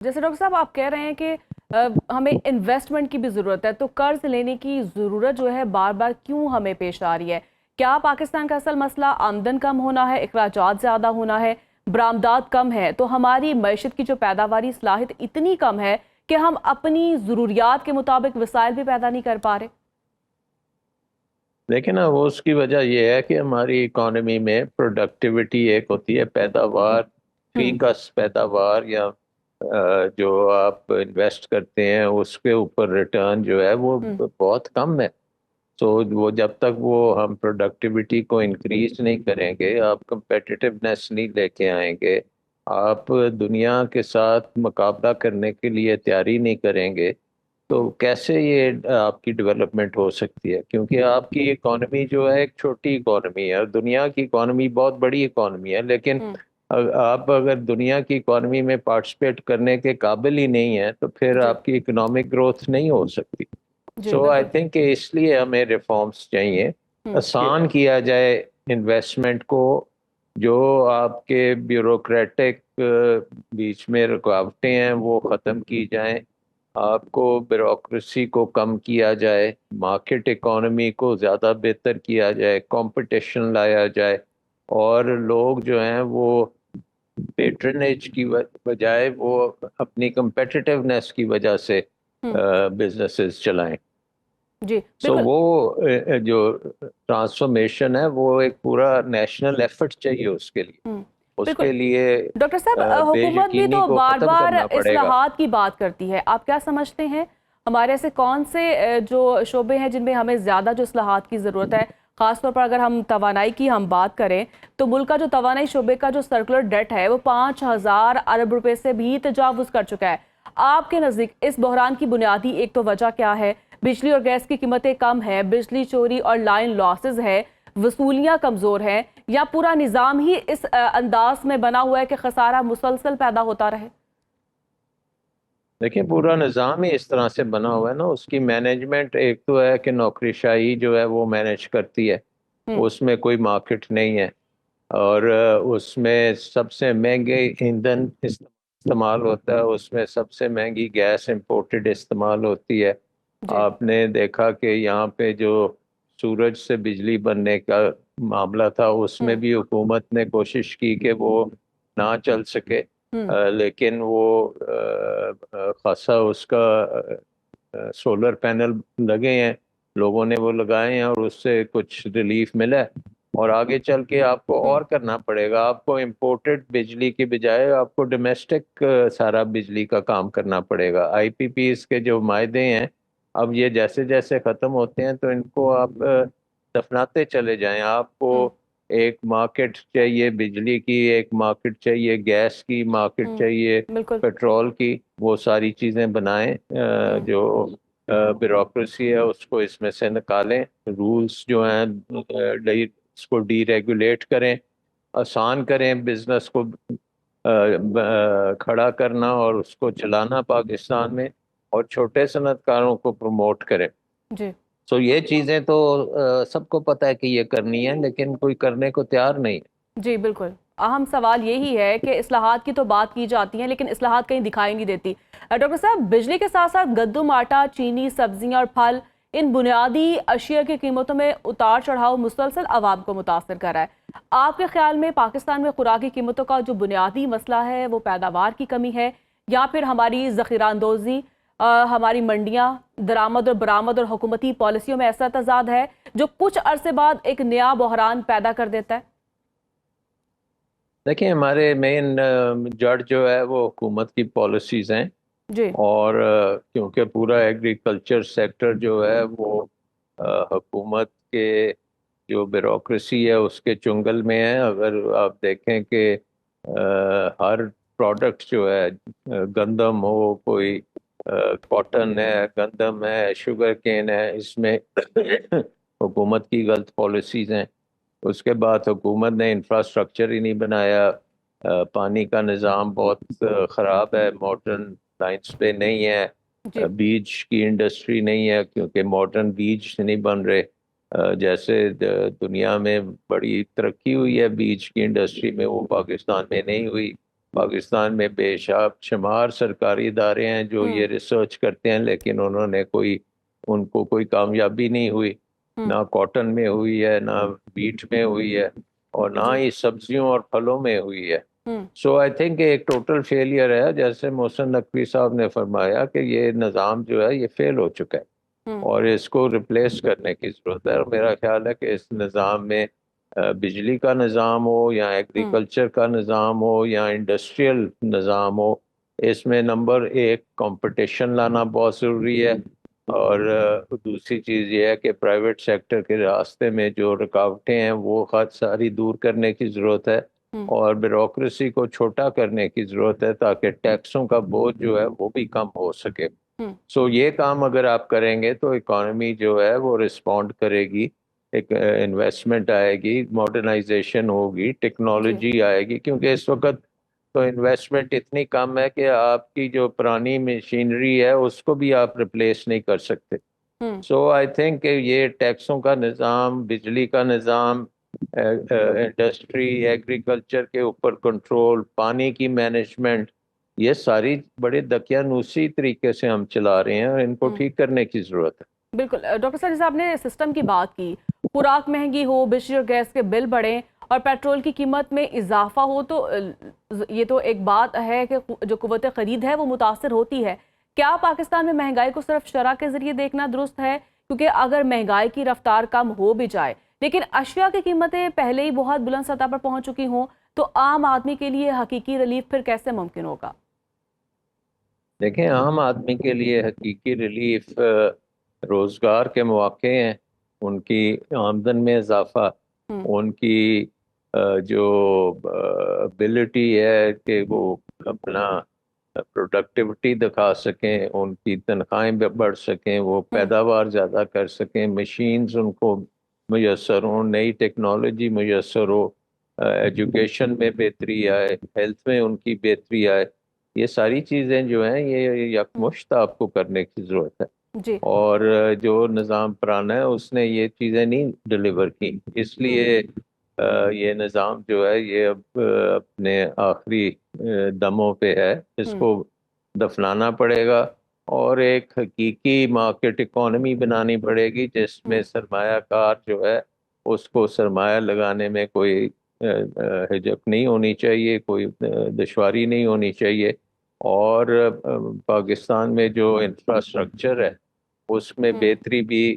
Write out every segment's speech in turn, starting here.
جیسے ڈاکٹر صاحب آپ کہہ رہے ہیں کہ ہمیں انویسٹمنٹ کی بھی ضرورت ہے، تو قرض لینے کی ضرورت جو ہے بار بار کیوں ہمیں پیش آ رہی ہے؟ کیا پاکستان کا اصل مسئلہ آمدن کم ہونا ہے، اخراجات زیادہ ہونا ہے، برآمدات کم ہے، تو ہماری معیشت کی جو پیداواری صلاحیت اتنی کم ہے کہ ہم اپنی ضروریات کے مطابق وسائل بھی پیدا نہیں کر پا رہے؟ لیکن وہ اس کی وجہ یہ ہے کہ ہماری اکانومی میں پروڈکٹیوٹی ایک ہوتی ہے، پیداوار، فی ہوں کس پیداوار یا جو آپ انویسٹ کرتے ہیں اس کے اوپر ریٹرن جو ہے وہ ہوں بہت کم ہے. تو وہ جب تک وہ ہم پروڈکٹیوٹی کو انکریز نہیں کریں گے، آپ کمپیٹیٹیونیس نہیں لے کے آئیں گے، آپ دنیا کے ساتھ مقابلہ کرنے کے لیے تیاری نہیں کریں گے، تو ہوں کیسے یہ آپ کی ڈیولپمنٹ ہو سکتی ہے؟ کیونکہ آپ کی اکانومی جو ہے ایک چھوٹی اکانومی ہے، اور دنیا کی اکانومی بہت بڑی اکانومی ہے، لیکن ہوں آپ اگر دنیا کی اکانومی میں پارٹیسپیٹ کرنے کے قابل ہی نہیں ہیں تو پھر جی آپ کی اکنامک گروتھ نہیں ہو سکتی. جی سو آئی بالکل. تھنک کہ اس لیے ہمیں ریفارمس چاہیے، ہوں آسان کیا جائے انویسٹمنٹ کو، جو آپ کے بیوروکریٹک بیچ میں رکاوٹیں ہیں وہ ختم کی جائیں، آپ کو بیوروکریسی کو کم کیا جائے، مارکیٹ اکانومی کو زیادہ بہتر کیا جائے، کمپٹیشن لایا جائے، اور لوگ جو ہیں وہ پیٹرنیج کی بجائے وہ اپنی کمپیٹیٹیونیس کی وجہ سے ہوں بزنسز چلائیں. جی سو بالکل. وہ جو ٹرانسفارمیشن ہے وہ ایک پورا نیشنل ایفرٹ چاہیے اس کے لیے. ہوں اس بالکل. کے لیے ڈاکٹر صاحب بے حکومت بھی یقینی تو کو بار ختم بار کرنا پڑے گا. اصلاحات کی بات کرتی ہے، آپ کیا سمجھتے ہیں ہمارے ایسے کون سے جو شعبے ہیں جن میں ہمیں زیادہ جو اصلاحات کی ضرورت ہے؟ خاص طور پر اگر ہم توانائی کی ہم بات کریں تو ملک کا جو توانائی شعبے کا جو سرکولر ڈیٹ ہے وہ 5,000 ارب روپے سے بھی تجاوز کر چکا ہے. آپ کے نزدیک اس بحران کی بنیادی ایک تو وجہ کیا ہے؟ بجلی اور گیس کی قیمتیں کم ہیں، بجلی چوری اور لائن لاسز ہے، وصولیاں کمزور ہیں، یا پورا نظام ہی اس انداز میں بنا ہوا ہے کہ خسارہ مسلسل پیدا ہوتا رہے؟ دیکھیں، پورا نظام ہی اس طرح سے بنا ہوا ہے نا. اس کی مینجمنٹ ایک تو ہے کہ نوکری شاہی جو ہے وہ مینج کرتی ہے، ہوں اس میں کوئی مارکیٹ نہیں ہے، اور اس میں سب سے مہنگے ایندھن استعمال ہوتا ہے، اس میں سب سے مہنگی گیس امپورٹڈ استعمال ہوتی ہے. جی آپ نے دیکھا کہ یہاں پہ جو سورج سے بجلی بننے کا معاملہ تھا اس میں ہوں بھی حکومت نے کوشش کی کہ وہ نہ چل سکے، ہوں لیکن وہ خاصا اس کا سولر پینل لگے ہیں، لوگوں نے وہ لگائے ہیں، اور اس سے کچھ ریلیف ملا ہے. اور آگے چل کے آپ کو ہوں اور کرنا پڑے گا، آپ کو امپورٹڈ بجلی کی بجائے آپ کو ڈومیسٹک سارا بجلی کا کام کرنا پڑے گا. آئی پی پیز کے جو معاہدے ہیں اب یہ جیسے جیسے ختم ہوتے ہیں تو ان کو آپ دفناتے چلے جائیں. آپ کو ہوں ایک مارکیٹ چاہیے بجلی کی، ایک مارکیٹ چاہیے گیس کی، مارکیٹ ہوں چاہیے بالکل. پیٹرول کی. وہ ساری چیزیں بنائیں، ہوں جو بیوروکریسی ہے اس کو اس میں سے نکالیں، رولز جو ہیں اس کو ڈی ریگولیٹ کریں، آسان کریں بزنس کو کھڑا کرنا اور اس کو چلانا پاکستان میں، اور چھوٹے صنعت کاروں کو پروموٹ کریں. جی سو یہ چیزیں تو سب کو پتہ ہے کہ یہ کرنی ہے، لیکن کوئی کرنے کو تیار نہیں. جی بالکل. اہم سوال یہی ہے کہ اصلاحات کی تو بات کی جاتی ہیں لیکن اصلاحات کہیں دکھائی نہیں دیتی. ڈاکٹر صاحب، بجلی کے ساتھ ساتھ گندم، آٹا، چینی، سبزیاں اور پھل، ان بنیادی اشیاء کی قیمتوں میں اتار چڑھاؤ مسلسل عوام کو متاثر کر رہا ہے. آپ کے خیال میں پاکستان میں خوراکی قیمتوں کا جو بنیادی مسئلہ ہے وہ پیداوار کی کمی ہے، یا پھر ہماری ذخیرہ اندوزی، ہماری منڈیاں، درآمد اور برآمد اور حکومتی پالیسیوں میں ایسا تضاد ہے جو کچھ عرصے بعد ایک نیا بحران پیدا کر دیتا ہے؟ دیکھیں، ہمارے مین جڑ جو ہے وہ حکومت کی پالیسیز ہیں، جی اور کیونکہ پورا ایگریکلچر سیکٹر جو ہے وہ حکومت کے جو بیوروکریسی ہے اس کے چنگل میں ہے. اگر آپ دیکھیں کہ ہر پروڈکٹ جو ہے، گندم ہو، کوئی کاٹن ہے، گندم ہے، شوگر کین ہے، اس میں حکومت کی غلط پالیسیز ہیں. اس کے بعد حکومت نے انفراسٹرکچر ہی نہیں بنایا، پانی کا نظام بہت خراب ہے، ماڈرن لائنس پہ نہیں ہے، جی بیج کی انڈسٹری نہیں ہے کیونکہ ماڈرن بیج نہیں بن رہے. جیسے دنیا میں بڑی ترقی ہوئی ہے بیج کی انڈسٹری میں، وہ پاکستان میں نہیں ہوئی. پاکستان میں بے شمار سرکاری ادارے ہیں جو یہ ریسرچ کرتے ہیں، لیکن انہوں نے ان کو کوئی کامیابی نہیں ہوئی، نہ کاٹن میں ہوئی ہے، نہ ویٹ میں ہوئی ہے، اور نہ ہی سبزیوں اور پھلوں میں ہوئی ہے۔ سو آئی تھنک ایک ٹوٹل فیلئر ہے، جیسے محسن نقوی صاحب نے فرمایا کہ یہ نظام جو ہے یہ فیل ہو چکا ہے اور اس کو ریپلیس کرنے کی ضرورت ہے۔ اور میرا خیال ہے کہ اس نظام میں بجلی کا نظام ہو یا ایگریکلچر کا نظام ہو یا انڈسٹریل نظام ہو، اس میں نمبر ایک کمپٹیشن لانا بہت ضروری ہے، اور دوسری چیز یہ ہے کہ پرائیویٹ سیکٹر کے راستے میں جو رکاوٹیں ہیں وہ ساری دور کرنے کی ضرورت ہے، اور بیوروکریسی کو چھوٹا کرنے کی ضرورت ہے تاکہ ٹیکسوں کا بوجھ جو ہے وہ بھی کم ہو سکے۔ سو یہ کام اگر آپ کریں گے تو اکانومی جو ہے وہ رسپونڈ کرے گی، ایک انویسٹمنٹ آئے گی، ماڈرنائزیشن ہوگی، ٹیکنالوجی آئے گی، کیونکہ اس وقت تو انویسٹمنٹ اتنی کم ہے کہ آپ کی جو پرانی مشینری ہے اس کو بھی آپ ریپلیس نہیں کر سکتے۔ سو آئی تھنک کہ یہ ٹیکسوں کا نظام، بجلی کا نظام، انڈسٹری، ایگریکلچر کے اوپر کنٹرول، پانی کی مینجمنٹ، یہ ساری بڑے دقیانوسی طریقے سے ہم چلا رہے ہیں اور ان کو ٹھیک کرنے کی ضرورت ہے۔ بالکل ڈاکٹر صاحب، جیسے آپ نے سسٹم کی بات کی، خوراک مہنگی ہو، بجلی اور گیس کے بل بڑھیں اور پیٹرول کی قیمت میں اضافہ ہو، تو یہ تو ایک بات ہے کہ جو قوت خرید ہے وہ متاثر ہوتی ہے۔ کیا پاکستان میں مہنگائی کو صرف شرح کے ذریعے دیکھنا درست ہے؟ کیونکہ اگر مہنگائی کی رفتار کم ہو بھی جائے لیکن اشیاء کی قیمتیں پہلے ہی بہت بلند سطح پر پہنچ چکی ہوں تو عام آدمی کے لیے حقیقی ریلیف پھر کیسے ممکن ہوگا؟ دیکھیں، عام آدمی کے لیے حقیقی ریلیف روزگار کے مواقع ہیں، ان کی آمدن میں اضافہ، ان کی جو ابیلٹی ہے کہ وہ اپنا پروڈکٹیوٹی دکھا سکیں، ان کی تنخواہیں بڑھ سکیں، وہ پیداوار زیادہ کر سکیں، مشینز ان کو میسر ہوں، نئی ٹیکنالوجی میسر ہو، ایجوکیشن میں بہتری آئے، ہیلتھ میں ان کی بہتری آئے، یہ ساری چیزیں جو ہیں یہ یکمشت آپ کو کرنے کی ضرورت ہے۔ جی اور جو نظام پرانا ہے اس نے یہ چیزیں نہیں ڈلیور کی، اس لیے یہ نظام جو ہے یہ اب اپنے آخری دموں پہ ہے، اس کو دفنانا پڑے گا اور ایک حقیقی مارکیٹ اکانومی بنانی پڑے گی جس میں سرمایہ کار جو ہے اس کو سرمایہ لگانے میں کوئی ہجک نہیں ہونی چاہیے، کوئی دشواری نہیں ہونی چاہیے، اور پاکستان میں جو انفراسٹرکچر ہے اس میں بہتری بھی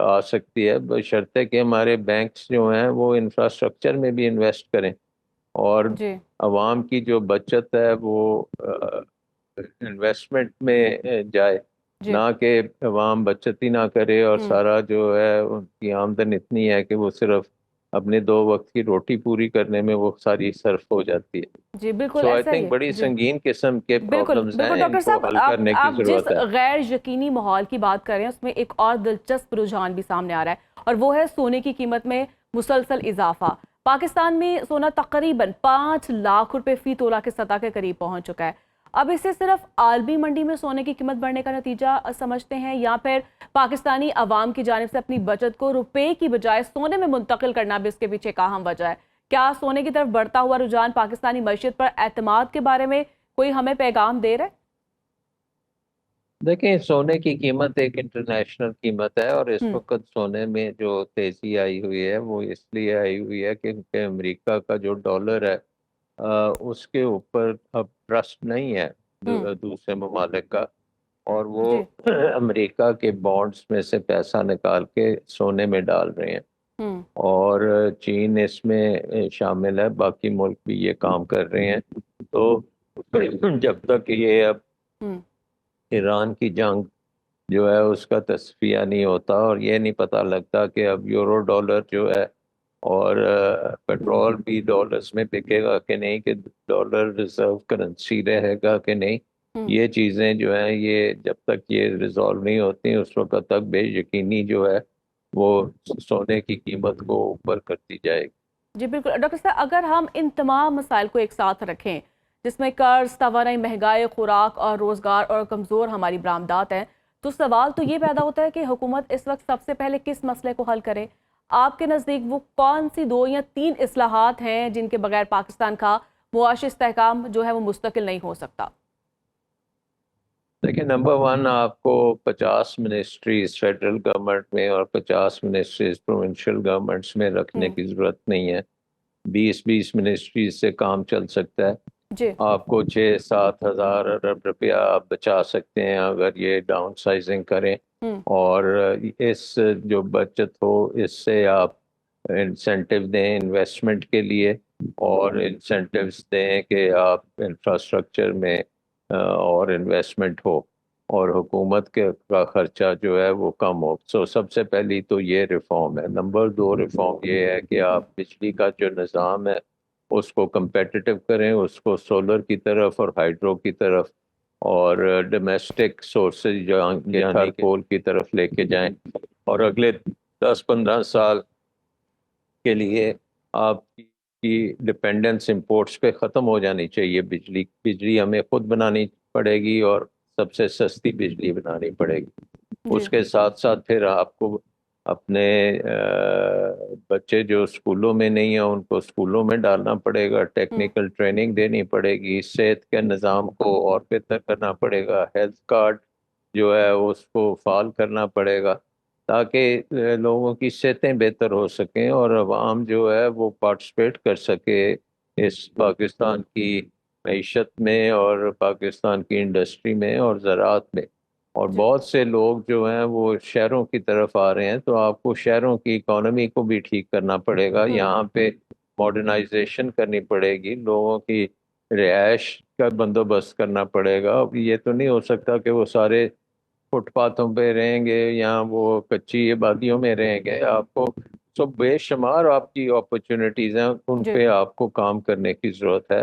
آ سکتی ہے، بشرطے کہ ہمارے بینکس جو ہیں وہ انفراسٹرکچر میں بھی انویسٹ کریں اور جی عوام کی جو بچت ہے وہ انویسٹمنٹ میں جائے، جی نہ کہ عوام بچت ہی نہ کرے اور سارا جو ہے ان کی آمدن اتنی ہے کہ وہ صرف اپنے 2 وقت کی روٹی پوری کرنے میں وہ ساری صرف ہو جاتی ہے۔ جی بالکل سو آئی ایسا ہی تھنک ہے۔ بڑی جی سنگین قسم کے بالکل پرابلمز بالکل ہیں، ان ڈاکٹر کو صاحب، حل کرنے کی آپ جس ضرورت ہے۔ غیر یقینی ماحول کی بات کر رہے ہیں اس میں ایک اور دلچسپ رجحان بھی سامنے آ رہا ہے اور وہ ہے سونے کی قیمت میں مسلسل اضافہ۔ پاکستان میں سونا تقریباً 5 لاکھ روپے فی تولہ کے سطح کے قریب پہنچ چکا ہے۔ اب اسے صرف عالمی منڈی میں سونے کی قیمت بڑھنے کا نتیجہ سمجھتے ہیں یا پھر پاکستانی عوام کی جانب سے اپنی بچت کو روپے کی بجائے سونے میں منتقل کرنا بھی اس کے پیچھے کا اہم وجہ ہے؟ کیا سونے کی طرف بڑھتا ہوا رجحان پاکستانی معیشت پر اعتماد کے بارے میں کوئی ہمیں پیغام دے رہا ہے؟ دیکھیں، سونے کی قیمت ایک انٹرنیشنل قیمت ہے اور اس وقت سونے میں جو تیزی آئی ہوئی ہے وہ اس لیے آئی ہوئی ہے کہ امریکہ کا جو ڈالر ہے اس کے اوپر اب ٹرسٹ نہیں ہے دوسرے ممالک کا، اور وہ جی امریکہ کے بانڈز میں سے پیسہ نکال کے سونے میں ڈال رہے ہیں، اور چین اس میں شامل ہے، باقی ملک بھی یہ کام کر رہے ہیں۔ تو جب تک یہ اب ایران کی جنگ جو ہے اس کا تصفیہ نہیں ہوتا اور یہ نہیں پتہ لگتا کہ اب یورو ڈالر جو ہے اور پیٹرول بھی ڈالرز میں بکے گا کہ نہیں، کہ ڈالر ریزرو کرنسی رہے گا کہ نہیں، یہ چیزیں جو ہیں یہ جب تک یہ ریزالو نہیں ہوتی اس وقت تک بے یقینی جو ہے وہ سونے کی قیمت کو اوپر کرتی جائے گی۔ جی بالکل ڈاکٹر صاحب، اگر ہم ان تمام مسائل کو ایک ساتھ رکھیں جس میں قرض، توانائی، مہنگائی، خوراک اور روزگار اور کمزور ہماری برآمدات ہیں، تو سوال تو یہ پیدا ہوتا ہے کہ حکومت اس وقت سب سے پہلے کس مسئلے کو حل کرے؟ آپ کے نزدیک وہ کون سی 2 یا 3 اصلاحات ہیں جن کے بغیر پاکستان کا معاشی استحکام جو ہے وہ مستقل نہیں ہو سکتا؟ دیکھیں، نمبر ون، آپ کو 50 منسٹریز فیڈرل گورنمنٹ میں اور 50 منسٹریز پروونشل گورنمنٹس میں رکھنے کی ضرورت نہیں ہے. 20 منسٹریز سے کام چل سکتا ہے. جی آپ کو 6-7 ہزار ارب روپیہ آپ بچا سکتے ہیں اگر یہ ڈاؤن سائزنگ کریں. اور اس جو بچت ہو اس سے آپ انسینٹیو دیں انویسٹمنٹ کے لیے، اور انسینٹیوز دیں کہ آپ انفراسٹرکچر میں اور انویسٹمنٹ ہو، اور حکومت کا خرچہ جو ہے وہ کم ہو. سب سے پہلی تو یہ ریفارم ہے. نمبر 2 ریفارم یہ ہے کہ آپ بجلی کا جو نظام ہے اس کو کمپیٹیٹیو کریں، اس کو سولر کی طرف اور ہائیڈرو کی طرف اور ڈومیسٹک سورسز یعنی کول کی طرف لے کے جائیں. اور اگلے 10-15 سال کے لیے آپ کی ڈپینڈنس امپورٹس پہ ختم ہو جانی چاہیے. بجلی ہمیں خود بنانی پڑے گی اور سب سے سستی بجلی بنانی پڑے گی. اس کے ساتھ ساتھ پھر آپ کو اپنے بچے جو اسکولوں میں نہیں ہیں ان کو اسکولوں میں ڈالنا پڑے گا، ٹیکنیکل ٹریننگ دینی پڑے گی، صحت کے نظام کو اور بہتر کرنا پڑے گا، ہیلتھ کارڈ جو ہے اس کو فعال کرنا پڑے گا تاکہ لوگوں کی صحتیں بہتر ہو سکیں اور عوام جو ہے وہ پارٹیسپیٹ کر سکے اس پاکستان کی معیشت میں اور پاکستان کی انڈسٹری میں اور زراعت میں. اور بہت سے لوگ جو ہیں وہ شہروں کی طرف آ رہے ہیں تو آپ کو شہروں کی اکانومی کو بھی ٹھیک کرنا پڑے گا. یہاں پہ ماڈرنائزیشن کرنی پڑے گی، لوگوں کی رہائش کا بندوبست کرنا پڑے گا. یہ تو نہیں ہو سکتا کہ وہ سارے فٹ پاتھوں پہ رہیں گے یا وہ کچی آبادیوں میں رہیں گے. آپ کو بے شمار آپ کی اپرچونٹیز ہیں، ان پہ آپ کو کام کرنے کی ضرورت ہے.